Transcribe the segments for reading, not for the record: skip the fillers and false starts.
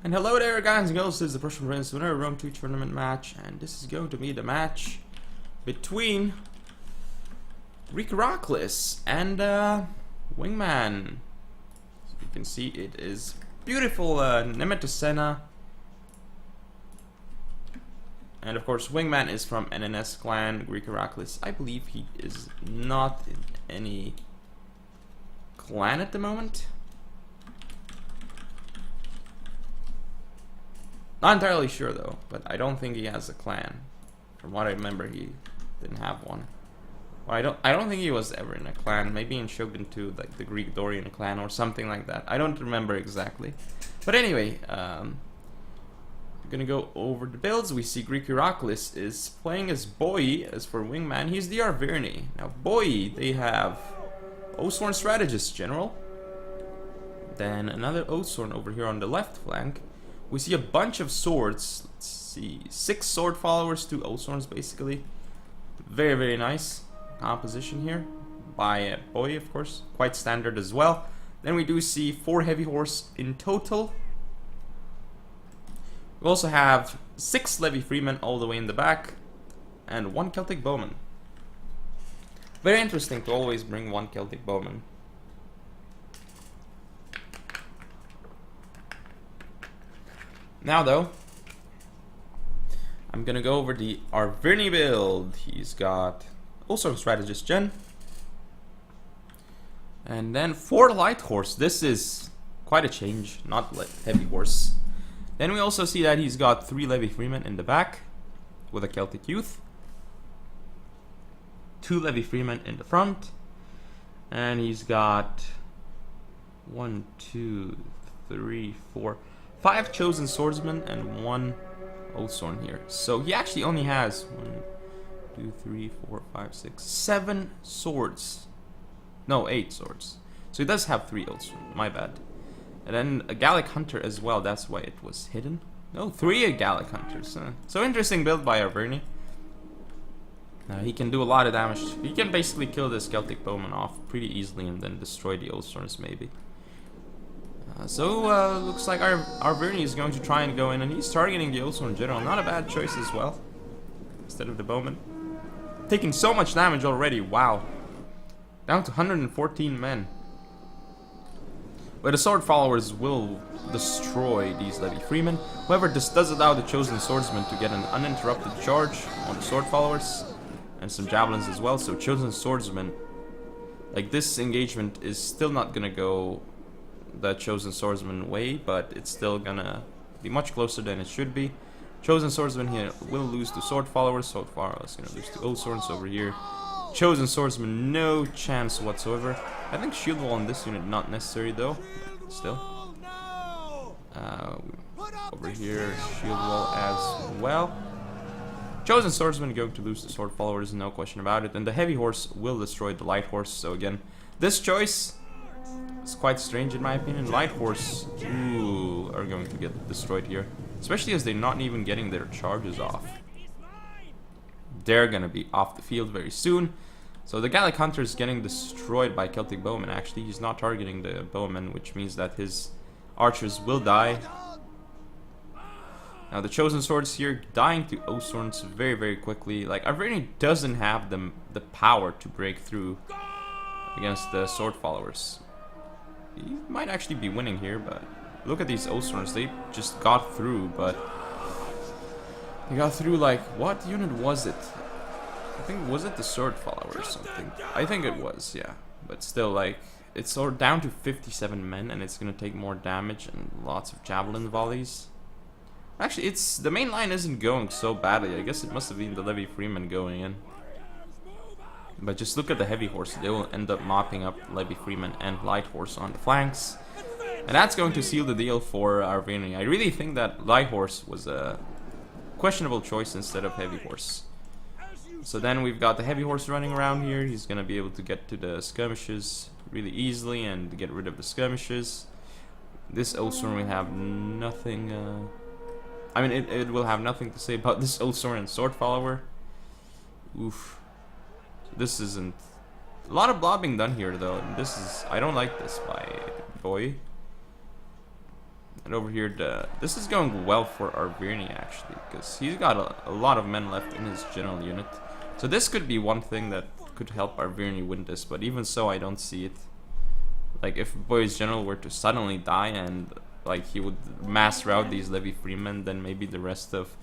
And hello there guys and girls, this is the Prussian Prince with another Ro16 tournament match, and this is going to be the match between Iraklis and Wingman. So you can see it is beautiful Nemetisena. And of course Wingman is from NNS clan. Iraklis, I believe he is not in any clan at the moment. Not entirely sure though, but I don't think he has a clan. From what I remember, he didn't have one. Well, I don't think he was ever in a clan. Maybe in Shogun 2, like the Greek Dorian clan or something like that. I don't remember exactly. But anyway, we're gonna go over the builds. We see Iraklis is playing as Boy. As for Wingman, he's the Arverni. Now Boy, they have Oathsworn Strategist General. Then another Oathsworn over here on the left flank. We see a bunch of swords. Let's see, 6 sword followers, 2 Oathsworns basically. Very, very nice composition here by Boy, of course. Quite standard as well. Then we do see 4 heavy horse in total. We also have 6 levy freemen all the way in the back and 1 Celtic bowman. Very interesting to always bring 1 Celtic bowman. Now though, I'm gonna go over the Arverni build. He's got also Strategist Gen. And then 4 light horse. This is quite a change, not like heavy horse. Then we also see that he's got 3 levy freemen in the back with a Celtic youth. 2 levy freemen in the front. And he's got 1, 2, 3, 4, 5 chosen swordsmen and 1 Oathsworn here. So he actually only has 1, 2, 3, 4, 5, 6, 7 swords. No, 8 swords. So he does have 3 Oathsworn, my bad. And then a Gallic Hunter as well, that's why it was hidden. No, 3 Gallic Hunters. So interesting build by Arverni. He can do a lot of damage. He can basically kill this Celtic bowman off pretty easily and then destroy the Oathsworns maybe. Looks like Arverni is going to try and go in, and he's targeting the Oathsworn General. Not a bad choice as well, instead of the bowman. Taking so much damage already, wow. Down to 114 men. But the sword followers will destroy these levy freemen. However, this does allow the chosen swordsman to get an uninterrupted charge on the sword followers. And some javelins as well, so chosen swordsman. Like, this engagement is still not gonna go the chosen swordsman way, but it's still gonna be much closer than it should be. Chosen swordsman here will lose to sword followers. Sword followers gonna lose to Oathsworns over here. Chosen swordsman, no chance whatsoever. I think shield wall on this unit not necessary though. But still, over here shield wall as well. Chosen swordsman going to lose to sword followers, no question about it. And the heavy horse will destroy the light horse. So again, this choice it's quite strange in my opinion. Light horse, ooh, are going to get destroyed here. Especially as they're not even getting their charges off. They're gonna be off the field very soon. So the Gallic Hunter is getting destroyed by Celtic bowman. Actually, he's not targeting the bowman, which means that his archers will die. Now the chosen swords here dying to Oathsworns very, very quickly. Like, Arverni doesn't have the power to break through against the sword followers. He might actually be winning here, but look at these Oathsworns. They just got through, but they got through like, what unit was it? I think, was it the sword follower or something? I think it was, yeah. But still, like, it's sort of down to 57 men, and it's gonna take more damage and lots of javelin volleys. Actually, the main line isn't going so badly. I guess it must have been the levy freemen going in. But just look at the heavy horse. They will end up mopping up levy freemen and light horse on the flanks. And that's going to seal the deal for Arverni. I really think that light horse was a questionable choice instead of heavy horse. So then we've got the heavy horse running around here. He's going to be able to get to the skirmishes really easily and get rid of the skirmishes. This Oathsworn will have nothing... I mean, it will have nothing to say about this Oathsworn and sword follower. Oof. This isn't... A lot of blobbing done here though. And this is... I don't like this by Boy. And over here, this is going well for Arverni actually, because he's got a lot of men left in his general unit. So this could be one thing that could help Arverni win this, but even so, I don't see it. Like, if Boy's general were to suddenly die and like he would mass rout these Levy Freemen, then maybe the rest of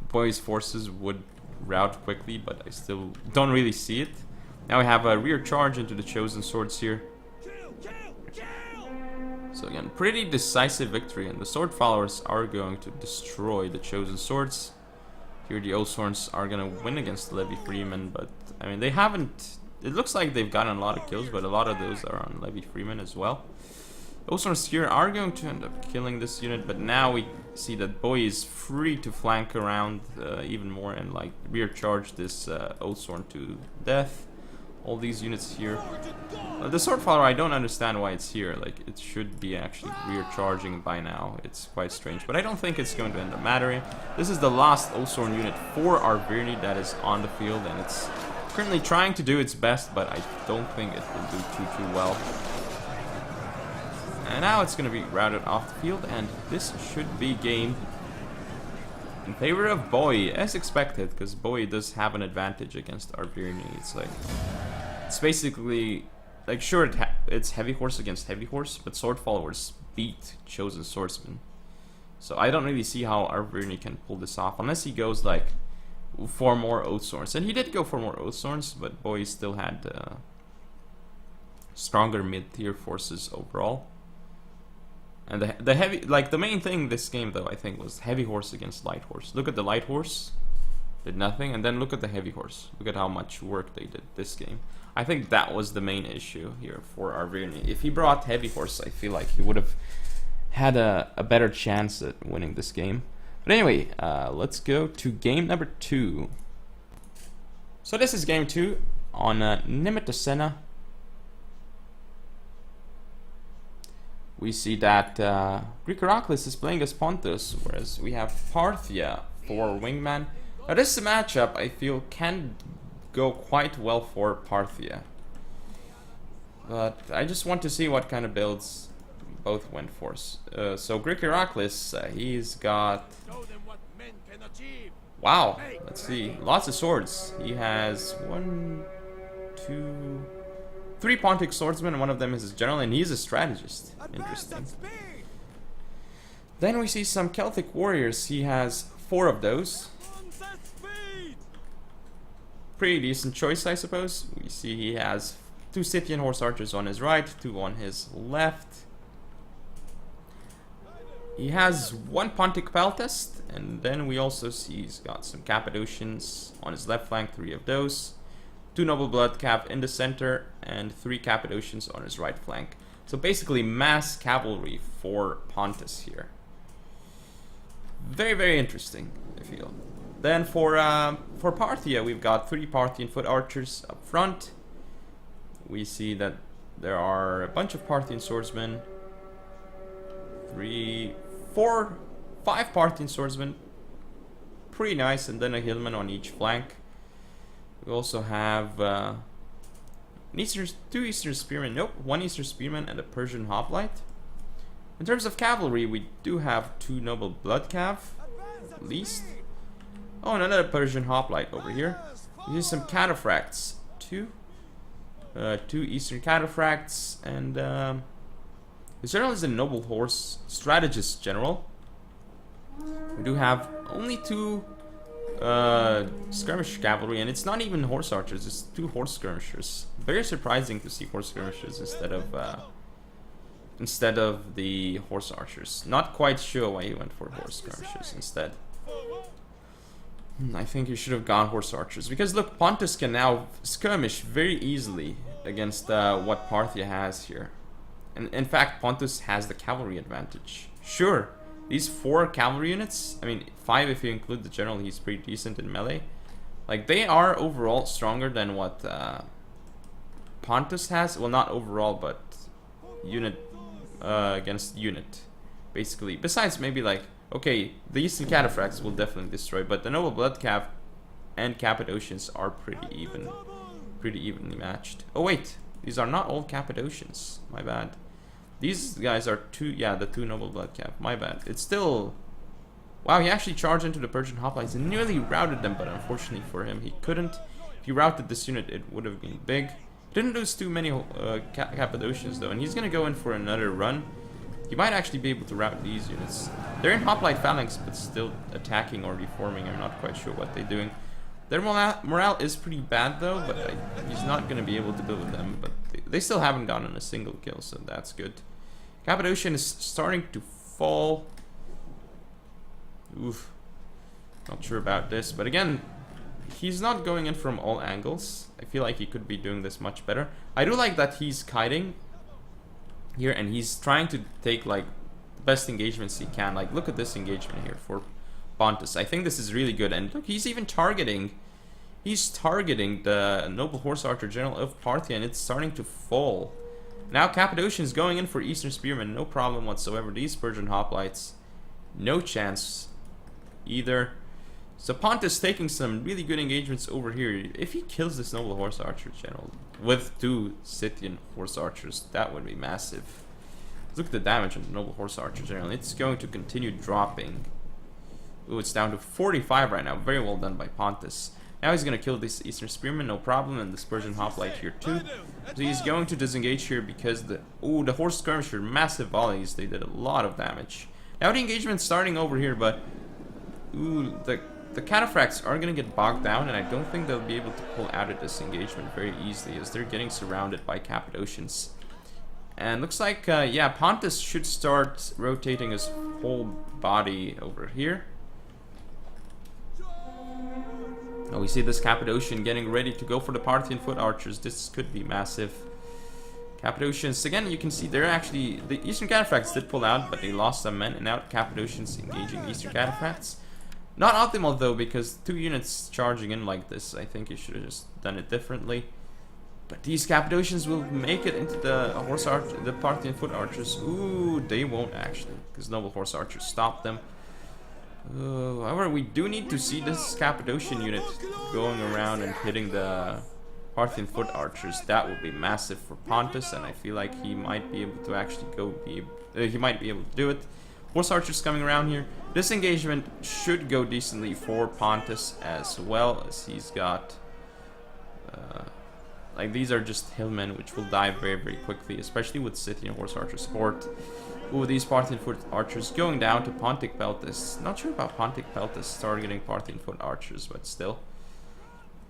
Boy's forces would rout quickly, but I still don't really see it. Now we have a rear charge into the Chosen Swords here. So again, pretty decisive victory, and the Sword Followers are going to destroy the Chosen Swords. Here the Oathsworns are gonna win against the Levy Freemen, but I mean, they haven't... It looks like they've gotten a lot of kills, but a lot of those are on Levy Freemen as well. Oathsworns here are going to end up killing this unit, but now we see that Boy is free to flank around even more and like rear charge this Oathsworn to death. All these units here. The Sword Follower, I don't understand why it's here. Like, it should be actually rear charging by now. It's quite strange, but I don't think it's going to end up mattering. This is the last Oathsworn unit for Arverni that is on the field, and it's currently trying to do its best, but I don't think it will do too well. And now it's going to be routed off the field, and this should be game in favor of Boy, as expected, because Boy does have an advantage against Arverni. It's like, it's basically, like, sure, it's heavy horse against heavy horse, but Sword Followers beat Chosen Swordsmen. So I don't really see how Arverni can pull this off, unless he goes, like, for more Oathsworns. And he did go for more Oathsworns, but Boy still had stronger mid-tier forces overall. And the heavy, like, the main thing this game, though, I think, was heavy horse against light horse. Look at the light horse, did nothing, and then look at the heavy horse. Look at how much work they did this game. I think that was the main issue here for Arverni. If he brought heavy horse, I feel like he would have had a better chance at winning this game. But anyway, let's go to game number 2. So this is game 2 on Nimitosena. We see that Greek Iraklis is playing as Pontus, whereas we have Parthia for Wingman. Now this matchup, I feel, can go quite well for Parthia. But I just want to see what kind of builds both went for. So Greek Iraklis, he's got... Wow, let's see, lots of swords. He has 1, 2... 3 Pontic swordsmen, and one of them is his general, and he's a strategist. Interesting. Then we see some Celtic warriors. He has 4 of those. Pretty decent choice, I suppose. We see he has 2 Scythian horse archers on his right, 2 on his left. He has 1 Pontic Peltast, and then we also see he's got some Cappadocians on his left flank, 3 of those. 2 Noble Blood Cav in the center, and 3 Cappadocians on his right flank. So basically mass cavalry for Pontus here. Very, very interesting, I feel. Then for Parthia, we've got 3 Parthian foot archers up front. We see that there are a bunch of Parthian swordsmen. 5 Parthian swordsmen. Pretty nice, and then a hillman on each flank. We also have 2 Eastern Spearmen, 1 Eastern Spearman and a Persian Hoplite. In terms of cavalry, we do have 2 Noble Blood Cav, at least. Oh, and another Persian Hoplite over here. We see some Cataphracts, 2 Eastern Cataphracts, and the general is a Noble Horse Strategist General. We do have only 2 skirmish cavalry, and it's not even horse archers, it's 2 horse skirmishers. Very surprising to see horse skirmishers instead of the horse archers. Not quite sure why he went for horse skirmishers instead. I think he should have gone horse archers, because look, Pontus can now skirmish very easily against what Parthia has here. And in fact, Pontus has the cavalry advantage. Sure, these 4 cavalry units, I mean 5 if you include the general, he's pretty decent in melee. Like, they are overall stronger than what Pontus has. Well, not overall, but unit against unit, basically. Besides, maybe like, okay, the Eastern Cataphracts will definitely destroy, but the Noble Blood Cav and Cappadocians are pretty evenly matched. Oh wait, these are not all Cappadocians, my bad. These guys are two, yeah, the two Noble Blood Cap. My bad. It's still... Wow, he actually charged into the Persian hoplites and nearly routed them, but unfortunately for him, he couldn't. If he routed this unit, it would have been big. Didn't lose too many Cappadocians, though, and he's going to go in for another run. He might actually be able to rout these units. They're in hoplite phalanx, but still attacking or reforming. I'm not quite sure what they're doing. Their morale is pretty bad, though, but he's not going to be able to build with them. But they still haven't gotten a single kill, so that's good. Cappadocian is starting to fall. Oof. Not sure about this, but again, he's not going in from all angles. I feel like he could be doing this much better. I do like that he's kiting here, and he's trying to take like the best engagements he can. Like, look at this engagement here for Pontus. I think this is really good, and look, he's even targeting. He's targeting the Noble Horse Archer General of Parthia, and it's starting to fall. Now Cappadocian is going in for Eastern Spearmen, no problem whatsoever. These Persian hoplites, no chance either. So Pontus taking some really good engagements over here. If he kills this Noble Horse Archer General with two Scythian Horse Archers, that would be massive. Look at the damage on the Noble Horse Archer General. It's going to continue dropping. Ooh, it's down to 45 right now. Very well done by Pontus. Now he's going to kill this Eastern Spearman, no problem, and this Persian hoplite here too. So he's going to disengage here because the Horse Skirmisher, massive volleys. They did a lot of damage. Now the engagement's starting over here, but ooh, the Cataphracts are going to get bogged down, and I don't think they'll be able to pull out of this engagement very easily as they're getting surrounded by Cappadocians. And looks like, yeah, Pontus should start rotating his whole body over here. Oh, we see this Cappadocian getting ready to go for the Parthian foot archers. This could be massive. Cappadocians, again, you can see they're actually... The Eastern Cataphracts did pull out, but they lost some men, and now Cappadocians engaging the Eastern Cataphracts. Not optimal, though, because two units charging in like this, I think you should have just done it differently. But these Cappadocians will make it into the Parthian foot archers. Ooh, they won't actually, because Noble Horse Archers stopped them. However, we do need to see this Cappadocian unit going around and hitting the Parthian foot archers. That would be massive for Pontus, and I feel like he might be able to actually he might be able to do it. Horse archers coming around here. This engagement should go decently for Pontus as well, as he's got like, these are just hillmen which will die very, very quickly, especially with Scythian horse archer support. Ooh, these Parthian foot archers going down to Pontic Peltis. Not sure about Pontic Peltis targeting Parthian foot archers, but still.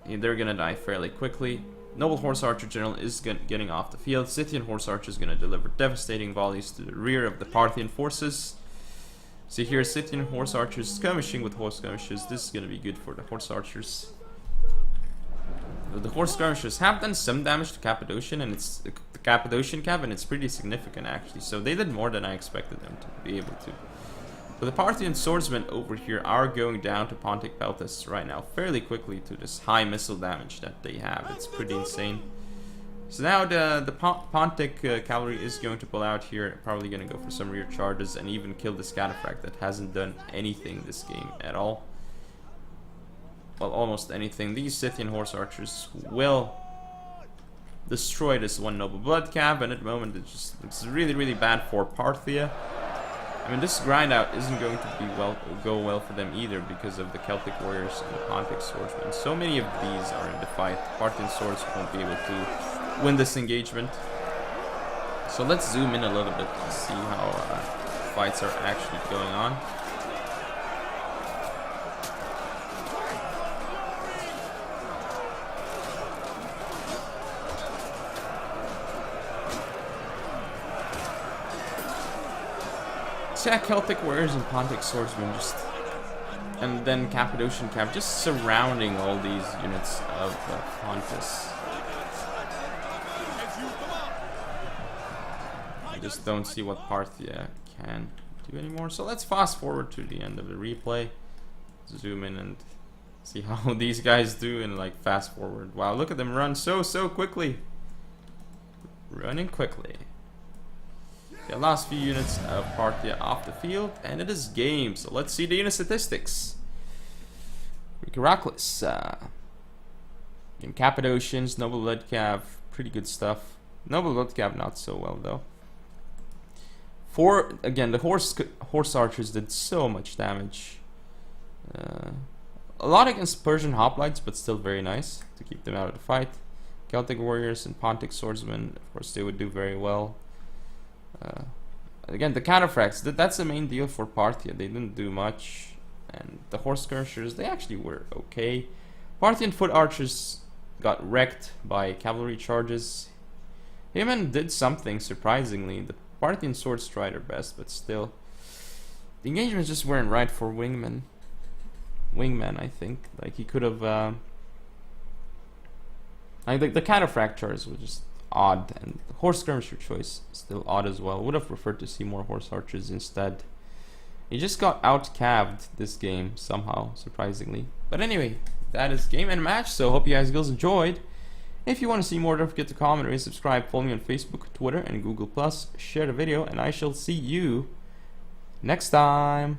Yeah, they're gonna die fairly quickly. Noble Horse Archer General is getting off the field. Scythian Horse Archer is gonna deliver devastating volleys to the rear of the Parthian forces. See here, Scythian Horse Archers skirmishing with horse skirmishers. This is gonna be good for the Horse Archers. The Horse Skirmishers have done some damage to Cappadocian, and it's the Cappadocian Cap, and it's pretty significant actually. So they did more than I expected them to be able to. But the Parthian swordsmen over here are going down to Pontic Peltis right now fairly quickly to this high missile damage that they have. It's pretty insane. So now the Pontic cavalry is going to pull out here, probably going to go for some rear charges and even kill this Cataphract that hasn't done anything this game at all. Well, almost anything. These Scythian horse archers will destroy this one Noble Blood Cap, and at the moment it's really, really bad for Parthia. I mean, this grind out isn't going to go well for them either because of the Celtic warriors and the Pontic swordsmen. So many of these are in the fight. Parthian swords won't be able to win this engagement. So let's zoom in a little bit to see how fights are actually going on. Yeah, Celtic warriors and Pontic swordsmen and then Cappadocian Cap just surrounding all these units of Pontus. I just don't see what Parthia can do anymore. So let's fast forward to the end of the replay. Zoom in and see how these guys do in like fast forward. Wow, look at them run so quickly. Running quickly. The last few units of Parthia off the field, and it is game. So let's see the unit statistics. Iraklis, in Cappadocians, Noble Blood Cav, pretty good stuff. Noble Blood Cav not so well though. Again, the horse archers did so much damage. A lot against Persian hoplites, but still very nice to keep them out of the fight. Celtic warriors and Pontic swordsmen, of course, they would do very well. Again, the cataphracts, that's the main deal for Parthia. They didn't do much. And the horse skirmishers, they actually were okay. Parthian foot archers got wrecked by cavalry charges. Wingman did something, surprisingly. The Parthian swords tried their best, but still. The engagements just weren't right for Wingman, I think. Like, he could have... like, the cataphract charges were just odd, and the horse skirmisher choice still odd as well. Would have preferred to see more horse archers instead. He just got out-caved this game somehow, surprisingly. But anyway, that is game and match, so hope you guys enjoyed. If you want to see more, don't forget to comment or subscribe. Follow me on Facebook, Twitter, and Google+. Share the video, and I shall see you next time.